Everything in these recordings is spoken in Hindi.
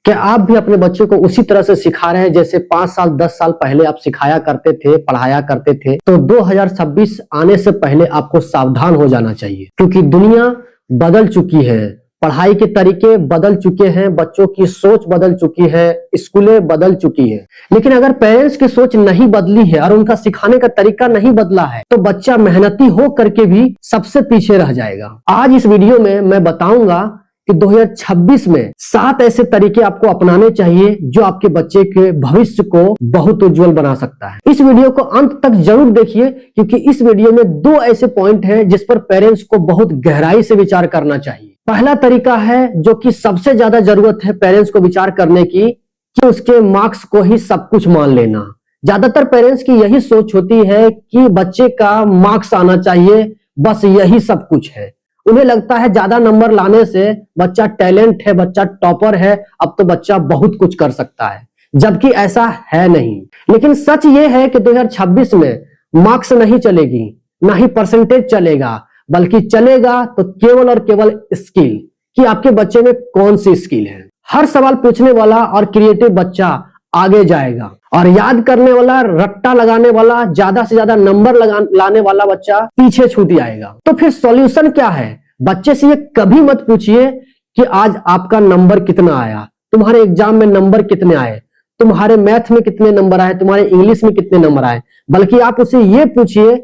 क्या आप भी अपने बच्चे को उसी तरह से सिखा रहे हैं जैसे 5 साल 10 साल पहले आप सिखाया करते थे, पढ़ाया करते थे? तो 2026 आने से पहले आपको सावधान हो जाना चाहिए, क्योंकि दुनिया बदल चुकी है, पढ़ाई के तरीके बदल चुके हैं, बच्चों की सोच बदल चुकी है, स्कूलें बदल चुकी है। लेकिन अगर पेरेंट्स की सोच नहीं बदली है और उनका सिखाने का तरीका नहीं बदला है तो बच्चा मेहनती हो करके भी सबसे पीछे रह जाएगा। आज इस वीडियो में मैं बताऊंगा कि 2026 में 7 ऐसे तरीके आपको अपनाने चाहिए जो आपके बच्चे के भविष्य को बहुत उज्जवल बना सकता है। इस वीडियो को अंत तक जरूर देखिए, क्योंकि इस वीडियो में 2 ऐसे पॉइंट हैं जिस पर पेरेंट्स को बहुत गहराई से विचार करना चाहिए। पहला तरीका है जो कि सबसे ज्यादा जरूरत है पेरेंट्स को विचार करने की, कि उसके मार्क्स को ही सब कुछ मान लेना। ज्यादातर पेरेंट्स की यही सोच होती है कि बच्चे का मार्क्स आना चाहिए, बस यही सब कुछ है। उन्हें लगता है ज्यादा नंबर लाने से बच्चा टैलेंट है, बच्चा टॉपर है, अब तो बच्चा बहुत कुछ कर सकता है, जबकि ऐसा है नहीं। लेकिन सच ये है कि 2026 में मार्क्स नहीं चलेगी, ना ही परसेंटेज चलेगा, बल्कि चलेगा तो केवल और केवल स्किल, कि आपके बच्चे में कौन सी स्किल है। हर सवाल पूछने वाला और क्रिएटिव बच्चा आगे जाएगा, और याद करने वाला, रट्टा लगाने वाला, ज्यादा से ज्यादा नंबर लाने वाला बच्चा पीछे छूट जाएगा। तो फिर सॉल्यूशन क्या है? बच्चे से ये कभी मत पूछिए कि आज आपका नंबर कितना आया, तुम्हारे एग्जाम में नंबर कितने आए, तुम्हारे मैथ में कितने नंबर आए, तुम्हारे इंग्लिश में कितने नंबर आए। बल्कि आप उसे ये पूछिए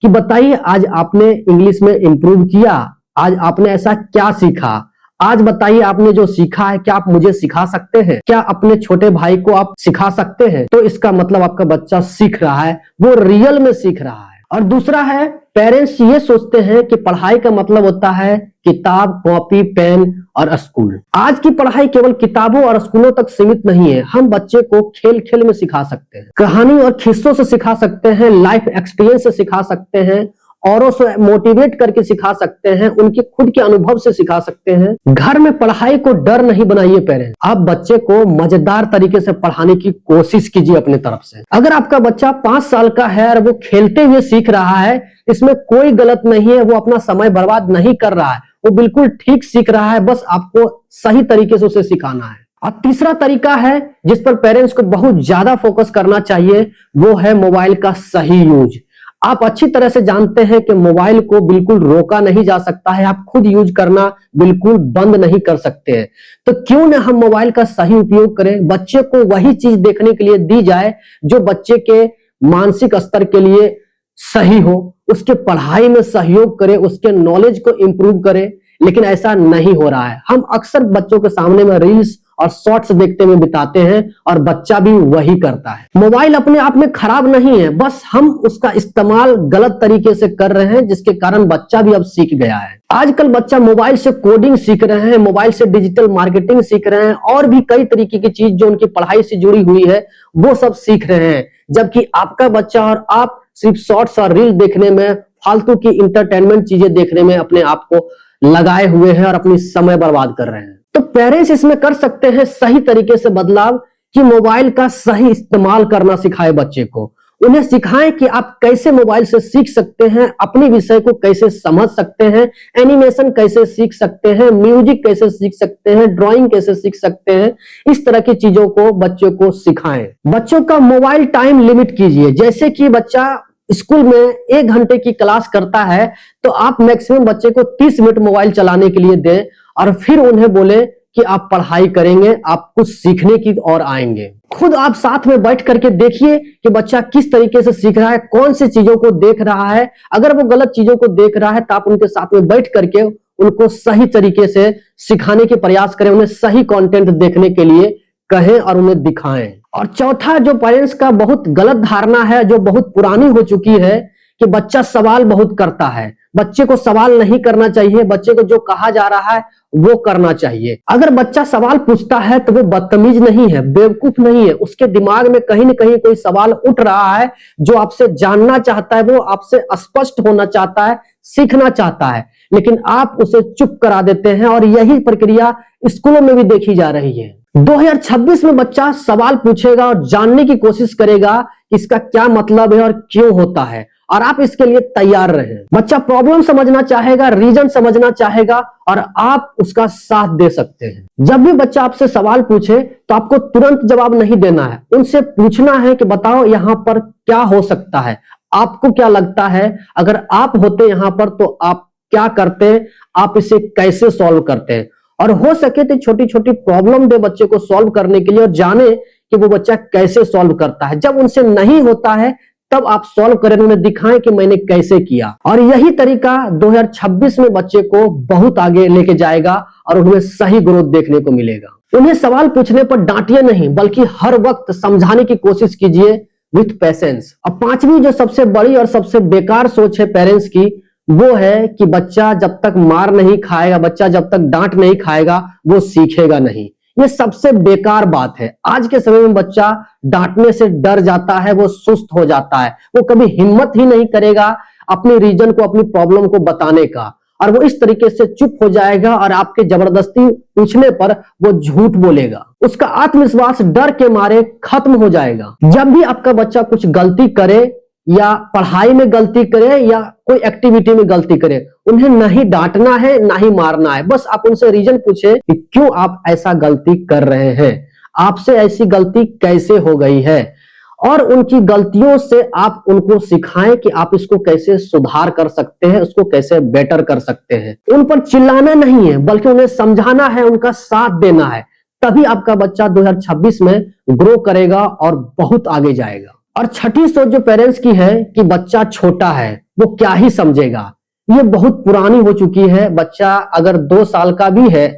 कि बताइए आज आपने इंग्लिश में इंप्रूव किया, आज आपने ऐसा क्या सीखा, आज बताइए आपने जो सीखा है क्या आप मुझे सिखा सकते हैं, क्या अपने छोटे भाई को आप सिखा सकते हैं? तो इसका मतलब आपका बच्चा सीख रहा है, वो रियल में सीख रहा है। और दूसरा है, पेरेंट्स ये सोचते हैं कि पढ़ाई का मतलब होता है किताब, कॉपी, पेन और स्कूल। आज की पढ़ाई केवल किताबों और स्कूलों तक सीमित नहीं है। हम बच्चे को खेल खेल में सिखा सकते हैं, कहानी और किस्सों से सिखा सकते हैं, लाइफ एक्सपीरियंस से सिखा सकते हैं, औरों से मोटिवेट करके सिखा सकते हैं, उनके खुद के अनुभव से सिखा सकते हैं। घर में पढ़ाई को डर नहीं बनाइए पेरेंट्स, आप बच्चे को मजेदार तरीके से पढ़ाने की कोशिश कीजिए अपने तरफ से। अगर आपका बच्चा 5 साल का है और वो खेलते हुए सीख रहा है, इसमें कोई गलत नहीं है, वो अपना समय बर्बाद नहीं कर रहा है, वो बिल्कुल ठीक सीख रहा है, बस आपको सही तरीके से उसे सिखाना है। और तीसरा तरीका है जिस पर पेरेंट्स को बहुत ज्यादा फोकस करना चाहिए, वो है मोबाइल का सही यूज। आप अच्छी तरह से जानते हैं कि मोबाइल को बिल्कुल रोका नहीं जा सकता है, आप खुद यूज करना बिल्कुल बंद नहीं कर सकते हैं। तो क्यों न हम मोबाइल का सही उपयोग करें, बच्चे को वही चीज देखने के लिए दी जाए जो बच्चे के मानसिक स्तर के लिए सही हो, उसके पढ़ाई में सहयोग करे, उसके नॉलेज को इंप्रूव करे। लेकिन ऐसा नहीं हो रहा है। हम अक्सर बच्चों के सामने में रील्स और शॉर्ट्स देखते हुए बिताते हैं, और बच्चा भी वही करता है। मोबाइल अपने आप में खराब नहीं है, बस हम उसका इस्तेमाल गलत तरीके से कर रहे हैं, जिसके कारण बच्चा भी अब सीख गया है। आजकल बच्चा मोबाइल से कोडिंग सीख रहे हैं, मोबाइल से डिजिटल मार्केटिंग सीख रहे हैं, और भी कई तरीके की चीज जो उनकी पढ़ाई से जुड़ी हुई है वो सब सीख रहे हैं। जबकि आपका बच्चा और आप सिर्फ शॉर्ट्स और रील देखने में, फालतू की इंटरटेनमेंट चीजें देखने में अपने आप को लगाए हुए हैं और अपनी समय बर्बाद कर रहे हैं। तो पेरेंट्स इसमें कर सकते हैं सही तरीके से बदलाव, कि मोबाइल का सही इस्तेमाल करना सिखाए बच्चे को। उन्हें सिखाएं कि आप कैसे मोबाइल से सीख सकते हैं, अपने विषय को कैसे समझ सकते हैं, एनिमेशन कैसे सीख सकते हैं, म्यूजिक कैसे सीख सकते हैं, ड्राइंग कैसे सीख सकते हैं। इस तरह की चीजों को बच्चों को सिखाएं। बच्चों का मोबाइल टाइम लिमिट कीजिए। जैसे कि बच्चा स्कूल में 1 घंटे की क्लास करता है, तो आप मैक्सिमम बच्चे को 30 मिनट मोबाइल चलाने के लिए दें, और फिर उन्हें बोले कि आप पढ़ाई करेंगे, आप कुछ सीखने की ओर आएंगे। खुद आप साथ में बैठ करके देखिए कि बच्चा किस तरीके से सीख रहा है, कौन सी चीजों को देख रहा है। अगर वो गलत चीजों को देख रहा है तो आप उनके साथ में बैठ करके उनको सही तरीके से सिखाने के प्रयास करें, उन्हें सही कंटेंट देखने के लिए कहें और उन्हें दिखाएं। और चौथा, जो पेरेंट्स का बहुत गलत धारणा है, जो बहुत पुरानी हो चुकी है, कि बच्चा सवाल बहुत करता है। बच्चे को सवाल नहीं करना चाहिए, बच्चे को जो कहा जा रहा है वो करना चाहिए। अगर बच्चा सवाल पूछता है तो वो बदतमीज नहीं है, बेवकूफ नहीं है, उसके दिमाग में कहीं न कहीं कोई सवाल उठ रहा है जो आपसे जानना चाहता है, वो आपसे स्पष्ट होना चाहता है, सीखना चाहता है। लेकिन आप उसे चुप करा देते हैं, और यही प्रक्रिया स्कूलों में भी देखी जा रही है। 2026 में बच्चा सवाल पूछेगा और जानने की कोशिश करेगा इसका क्या मतलब है और क्यों होता है, और आप इसके लिए तैयार रहें। बच्चा प्रॉब्लम समझना चाहेगा, रीजन समझना चाहेगा और आप उसका साथ दे सकते हैं। जब भी बच्चा आपसे सवाल पूछे तो आपको तुरंत जवाब नहीं देना है, उनसे पूछना है कि बताओ यहां पर क्या हो सकता है, आपको क्या लगता है, अगर आप होते यहां पर तो आप क्या करते हैं, आप इसे कैसे सॉल्व करते हैं। और हो सके तो छोटी छोटी प्रॉब्लम दे बच्चे को सॉल्व करने के लिए और जाने कि वो बच्चा कैसे सॉल्व करता है। जब उनसे नहीं होता है तब आप सॉल्व करें, उन्हें दिखाएं कि मैंने कैसे किया। और यही तरीका 2026 में बच्चे को बहुत आगे लेके जाएगा और उन्हें सही ग्रोथ देखने को मिलेगा। उन्हें सवाल पूछने पर डांटिए नहीं, बल्कि हर वक्त समझाने की कोशिश कीजिए विथ पेशेंस। अब पांचवी जो सबसे बड़ी और सबसे बेकार सोच है पेरेंट्स की, वो है कि बच्चा जब तक मार नहीं खाएगा, बच्चा जब तक डांट नहीं खाएगा वो सीखेगा नहीं। ये सबसे बेकार बात है। आज के समय में बच्चा डांटने से डर जाता है, वो सुस्त हो जाता है, वो कभी हिम्मत ही नहीं करेगा अपनी रीजन को, अपनी प्रॉब्लम को बताने का, और वो इस तरीके से चुप हो जाएगा और आपके जबरदस्ती पूछने पर वो झूठ बोलेगा। उसका आत्मविश्वास डर के मारे खत्म हो जाएगा। जब भी आपका बच्चा कुछ गलती करे या पढ़ाई में गलती करे या कोई एक्टिविटी में गलती करे, उन्हें नहीं डांटना है ना ही मारना है। बस आप उनसे रीजन पूछे कि क्यों आप ऐसा गलती कर रहे हैं, आपसे ऐसी गलती कैसे हो गई है, और उनकी गलतियों से आप उनको सिखाएं कि आप इसको कैसे सुधार कर सकते हैं, उसको कैसे बेटर कर सकते हैं। उन पर चिल्लाना नहीं है, बल्कि उन्हें समझाना है, उनका साथ देना है। तभी आपका बच्चा 2026 में ग्रो करेगा और बहुत आगे जाएगा। और छठी सोच जो पेरेंट्स की है कि बच्चा छोटा है, वो क्या ही समझेगा, ये बहुत पुरानी हो चुकी है। बच्चा अगर 2 साल का भी है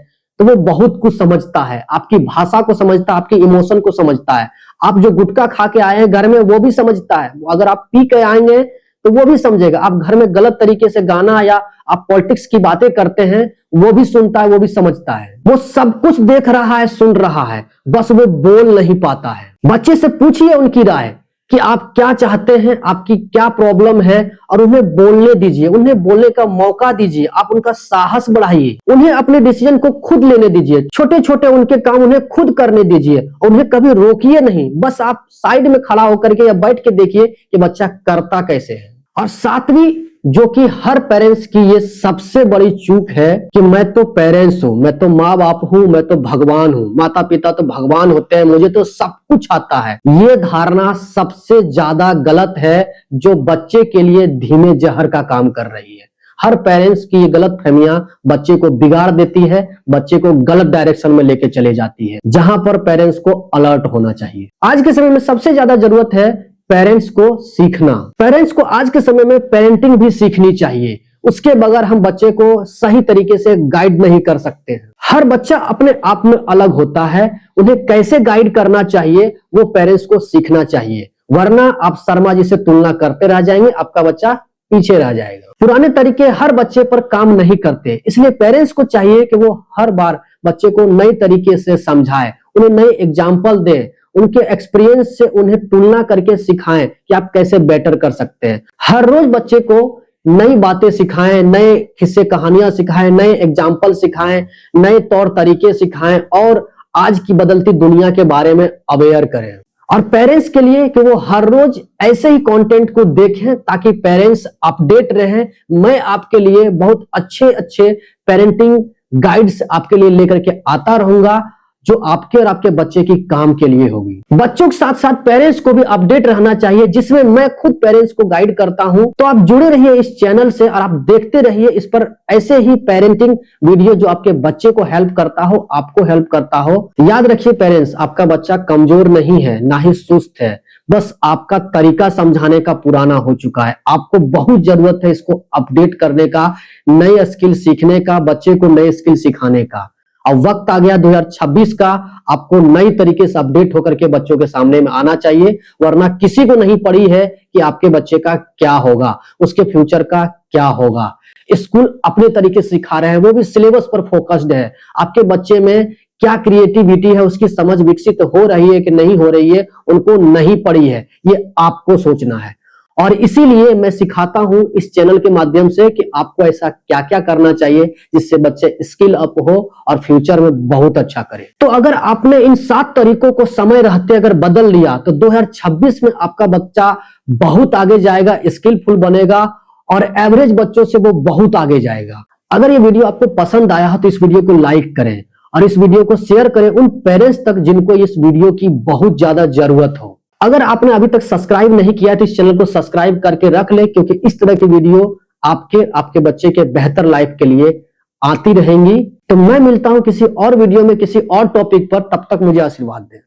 तो वो बहुत कुछ समझता है, आपकी भाषा को समझता है, आपकी इमोशन को समझता है। आप जो गुटखा खा के आए हैं घर में वो भी समझता है, अगर आप पी के आएंगे तो वो भी समझेगा। आप घर में गलत तरीके से गाना या आप पॉलिटिक्स की बातें करते हैं वो भी सुनता है, वो भी समझता है। वो सब कुछ देख रहा है, सुन रहा है, बस वो बोल नहीं पाता है। बच्चे से पूछिए उनकी राय कि आप क्या चाहते हैं, आपकी क्या प्रॉब्लम है, और उन्हें बोलने दीजिए, उन्हें बोलने का मौका दीजिए। आप उनका साहस बढ़ाइए, उन्हें अपने डिसीजन को खुद लेने दीजिए, छोटे छोटे उनके काम उन्हें खुद करने दीजिए, उन्हें कभी रोकिए नहीं। बस आप साइड में खड़ा होकर के या बैठ के देखिए कि बच्चा करता कैसे है। और सातवीं जो कि हर पेरेंट्स की ये सबसे बड़ी चूक है कि मैं तो पेरेंट्स हूं, मैं तो माँ बाप हूं, मैं तो भगवान हूं, माता पिता तो भगवान होते हैं, मुझे तो सब कुछ आता है। ये धारणा सबसे ज्यादा गलत है, जो बच्चे के लिए धीमे जहर का काम कर रही है। हर पेरेंट्स की ये गलत फहमियां बच्चे को बिगाड़ देती है, बच्चे को गलत डायरेक्शन में लेके चले जाती है, जहां पर पेरेंट्स को अलर्ट होना चाहिए। आज के समय में सबसे ज्यादा जरूरत है पेरेंट्स को सीखना। पेरेंट्स को आज के समय में पेरेंटिंग भी सीखनी चाहिए, उसके बगैर हम बच्चे को सही तरीके से गाइड नहीं कर सकते हैं। हर बच्चा अपने आप में अलग होता है, उन्हें कैसे गाइड करना चाहिए वो पेरेंट्स को सीखना चाहिए, वरना आप शर्मा जी से तुलना करते रह जाएंगे, आपका बच्चा पीछे रह जाएगा। पुराने तरीके हर बच्चे पर काम नहीं करते, इसलिए पेरेंट्स को चाहिए कि वो हर बार बच्चे को नए तरीके से समझाए, उन्हें नए एग्जाम्पल दे, उनके एक्सपीरियंस से उन्हें तुलना करके सिखाएं कि आप कैसे बेटर कर सकते हैं। हर रोज बच्चे को नई बातें सिखाएं, नए किस्से कहानियां सिखाएं, नए एग्जाम्पल सिखाएं, नए तौर तरीके सिखाएं और आज की बदलती दुनिया के बारे में अवेयर करें। और पेरेंट्स के लिए कि वो हर रोज ऐसे ही कंटेंट को देखें ताकि पेरेंट्स अपडेट रहें। मैं आपके लिए बहुत अच्छे अच्छे पेरेंटिंग गाइड्स आपके लिए लेकर के आता रहूंगा, जो आपके और आपके बच्चे की काम के लिए होगी। बच्चों के साथ साथ पेरेंट्स को भी अपडेट रहना चाहिए, जिसमें मैं खुद पेरेंट्स को गाइड करता हूं। तो आप जुड़े रहिए इस चैनल से और आप देखते रहिए इस पर ऐसे ही पेरेंटिंग वीडियो जो आपके बच्चे को हेल्प करता हो, आपको हेल्प करता हो। याद रखिए पेरेंट्स, आपका बच्चा कमजोर नहीं है, ना ही सुस्त है, बस आपका तरीका समझाने का पुराना हो चुका है। आपको बहुत जरूरत है इसको अपडेट करने का, नए स्किल सीखने का, बच्चे को नए स्किल सिखाने का। अब वक्त आ गया 2026 का, आपको नई तरीके से अपडेट होकर के बच्चों के सामने में आना चाहिए, वरना किसी को नहीं पड़ी है कि आपके बच्चे का क्या होगा, उसके फ्यूचर का क्या होगा। स्कूल अपने तरीके से सिखा रहे हैं, वो भी सिलेबस पर फोकस्ड है। आपके बच्चे में क्या क्रिएटिविटी है, उसकी समझ विकसित हो रही है कि नहीं हो रही है, उनको नहीं पड़ी है, ये आपको सोचना है। और इसीलिए मैं सिखाता हूं इस चैनल के माध्यम से कि आपको ऐसा क्या क्या करना चाहिए जिससे बच्चे स्किल अप हो और फ्यूचर में बहुत अच्छा करें। तो अगर आपने इन 7 तरीकों को समय रहते अगर बदल लिया तो 2026 में आपका बच्चा बहुत आगे जाएगा, स्किलफुल बनेगा और एवरेज बच्चों से वो बहुत आगे जाएगा। अगर ये वीडियो आपको पसंद आया हो तो इस वीडियो को लाइक करें और इस वीडियो को शेयर करें उन पेरेंट्स तक जिनको इस वीडियो की बहुत ज्यादा जरूरत हो। अगर आपने अभी तक सब्सक्राइब नहीं किया तो इस चैनल को सब्सक्राइब करके रख ले, क्योंकि इस तरह की वीडियो आपके बच्चे के बेहतर लाइफ के लिए आती रहेंगी। तो मैं मिलता हूं किसी और वीडियो में किसी और टॉपिक पर, तब तक मुझे आशीर्वाद दें।